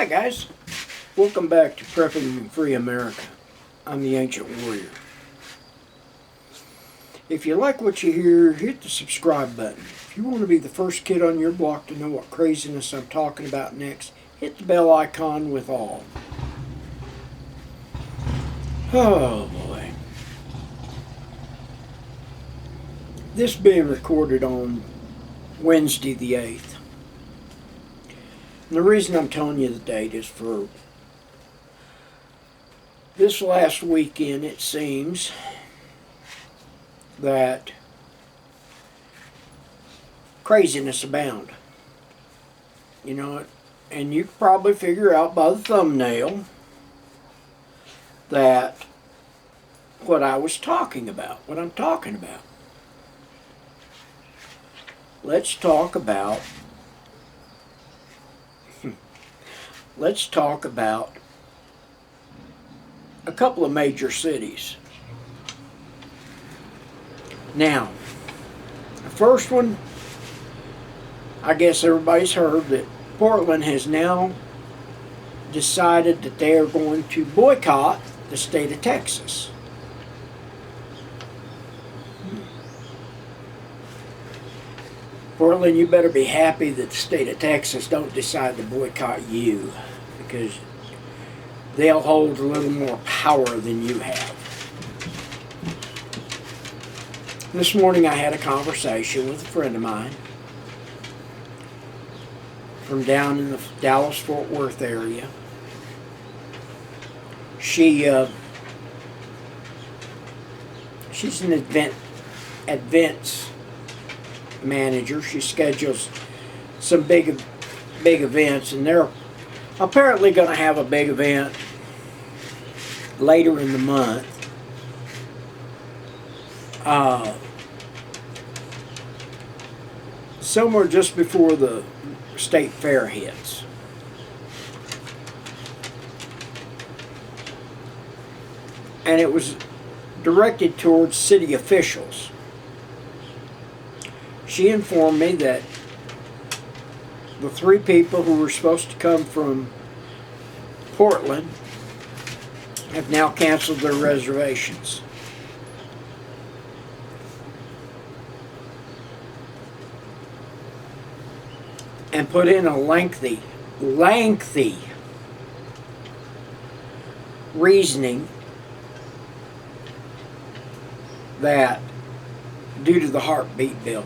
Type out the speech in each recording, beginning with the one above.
Hi guys, welcome back to Prepping Free America. I'm the Ancient Warrior. If you like what you hear, hit the subscribe button. If you want to be the first kid on your block to know what craziness I'm talking about next, hit the bell icon with all. Oh boy. This being recorded on Wednesday the 8th. And the reason I'm telling you the date is for this last weekend, it seems that craziness abound. You know, and you can probably figure out by the thumbnail that what I'm talking about. Let's talk about a couple of major cities. Now, the first one, I guess everybody's heard that Portland has now decided that they are going to boycott the state of Texas. Portland, you better be happy that the state of Texas don't decide to boycott you, because they'll hold a little more power than you have. This morning I had a conversation with a friend of mine from down in the Dallas-Fort Worth area. She's an events manager. She schedules some big events, and they're apparently going to have a big event later in the month. Somewhere just before the state fair hits. And it was directed towards city officials. She informed me that the 3 people who were supposed to come from Portland have now canceled their reservations. And put in a lengthy reasoning that due to the heartbeat bill.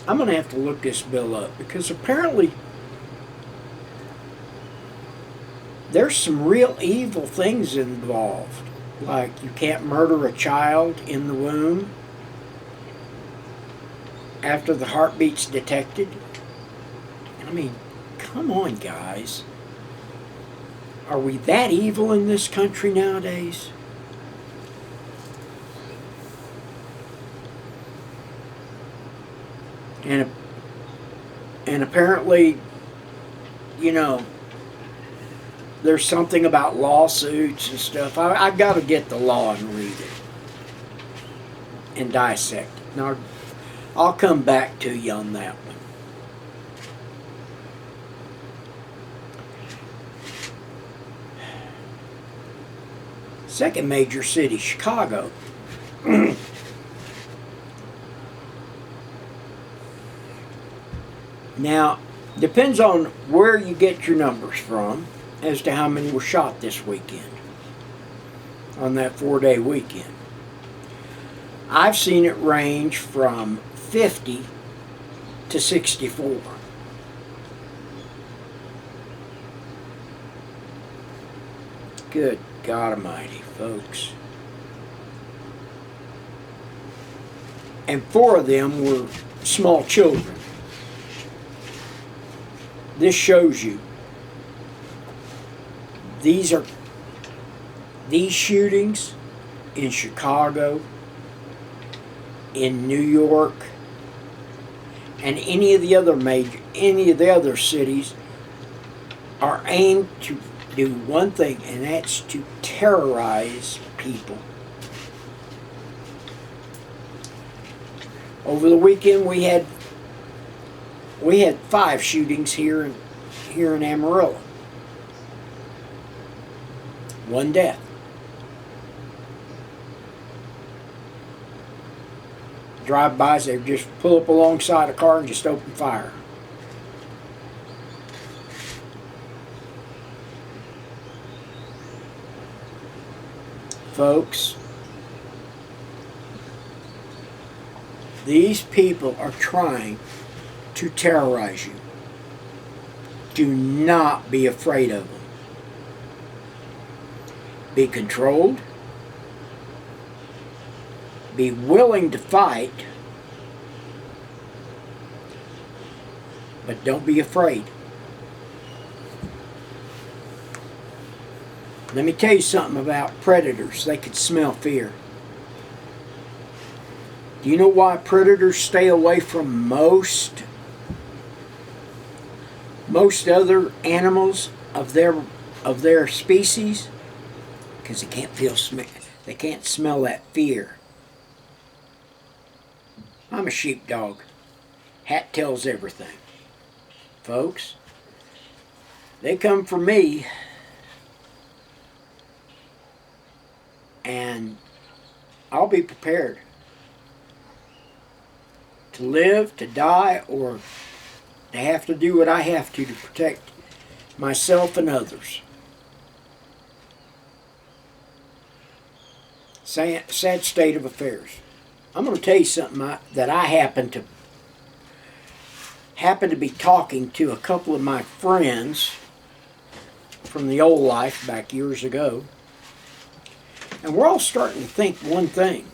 I'm going to have to look this bill up, because apparently there's some real evil things involved. Like, you can't murder a child in the womb after the heartbeat's detected. I mean, come on, guys. Are we that evil in this country nowadays? And apparently, you know, there's something about lawsuits and stuff. I've got to get the law and read it and dissect it. Now, I'll come back to you on that one. Second major city, Chicago. Now, depends on where you get your numbers from as to how many were shot this weekend, on that 4-day weekend. I've seen it range from 50 to 64. Good God Almighty, folks. And 4 of them were small children. This shows you these shootings in Chicago, in New York, and any of the other cities are aimed to do one thing, and that's to terrorize people. Over the weekend we had 5 shootings here here in Amarillo. One death. Drive-bys, they just pull up alongside a car and just open fire. Folks, these people are trying to terrorize you. Do not be afraid of them. Be controlled. Be willing to fight. But don't be afraid. Let me tell you something about predators. They can smell fear. Do you know why predators stay away from most other animals of their species? Because they can't smell that fear. I'm a sheepdog. Hat tells everything. Folks, they come for me, and I'll be prepared to live, to die, or to have to do what I have to protect myself and others. Sad state of affairs. I'm going to tell you something that I happen to be talking to a couple of my friends from the old life back years ago. And we're all starting to think one thing.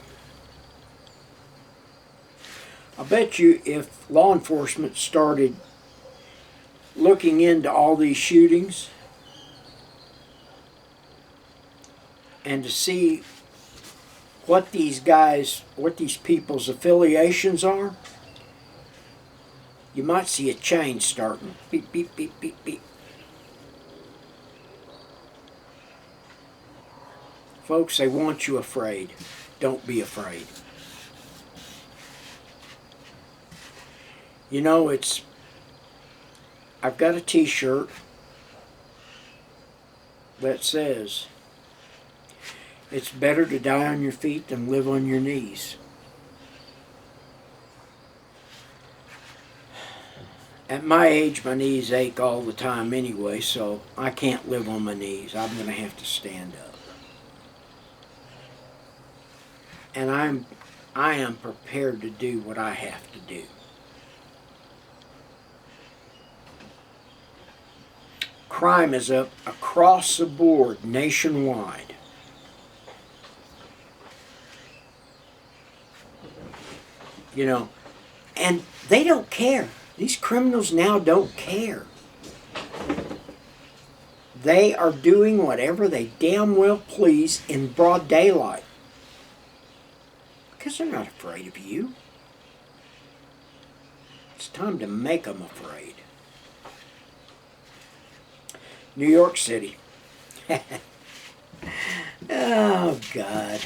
I bet you if law enforcement started looking into all these shootings and to see what these people's affiliations are, you might see a chain starting. Beep, beep, beep, beep, beep. Folks, they want you afraid. Don't be afraid. You know, I've got a t-shirt that says, "It's better to die on your feet than live on your knees." At my age, my knees ache all the time anyway, so I can't live on my knees. I'm going to have to stand up. And I am prepared to do what I have to do. Crime is up across the board nationwide. You know, and they don't care. These criminals now don't care. They are doing whatever they damn well please in broad daylight. Because they're not afraid of you. It's time to make them afraid. New York City. Oh, God.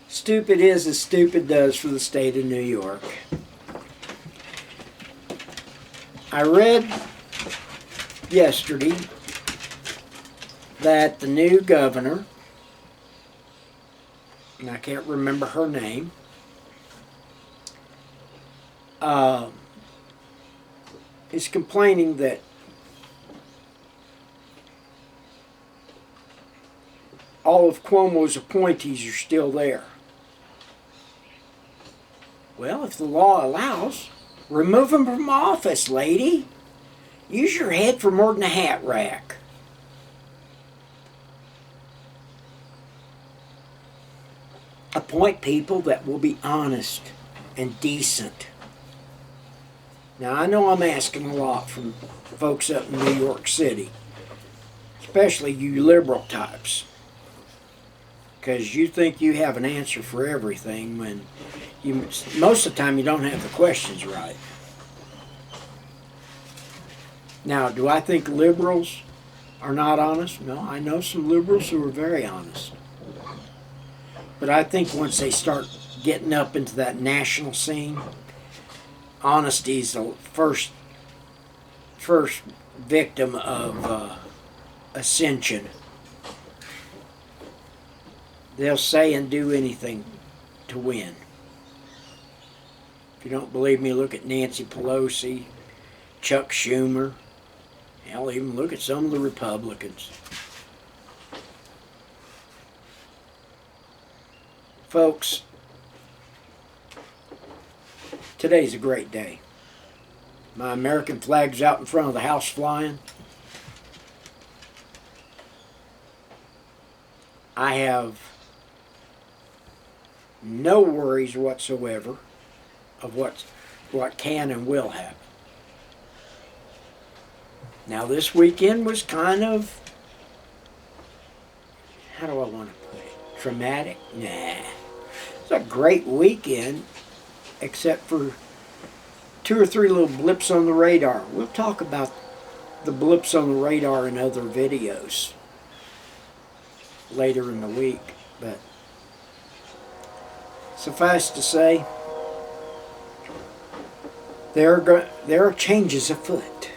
Stupid is as stupid does for the state of New York. I read yesterday that the new governor, and I can't remember her name, is complaining that all of Cuomo's appointees are still there. Well, if the law allows, remove them from office, lady. Use your head for more than a hat rack. Appoint people that will be honest and decent. Now, I know I'm asking a lot from folks up in New York City, especially you liberal types, because you think you have an answer for everything when most of the time you don't have the questions right. Now, do I think liberals are not honest? No, I know some liberals who are very honest. But I think once they start getting up into that national scene, honesty is the first first victim of ascension. They'll say and do anything to win. If you don't believe me, look at Nancy Pelosi, Chuck Schumer. Hell, even look at some of the Republicans. Folks, today's a great day. My American flag's out in front of the house flying. I have no worries whatsoever of what can and will happen. Now this weekend was kind of, how do I want to put it, traumatic? Nah. It's a great weekend, except for 2 or 3 little blips on the radar. We'll talk about the blips on the radar in other videos later in the week, but suffice to say, there are changes afoot.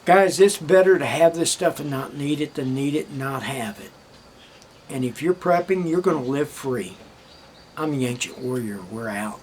Guys, it's better to have this stuff and not need it than need it and not have it. And if you're prepping, you're going to live free. I'm the Ancient Warrior. We're out.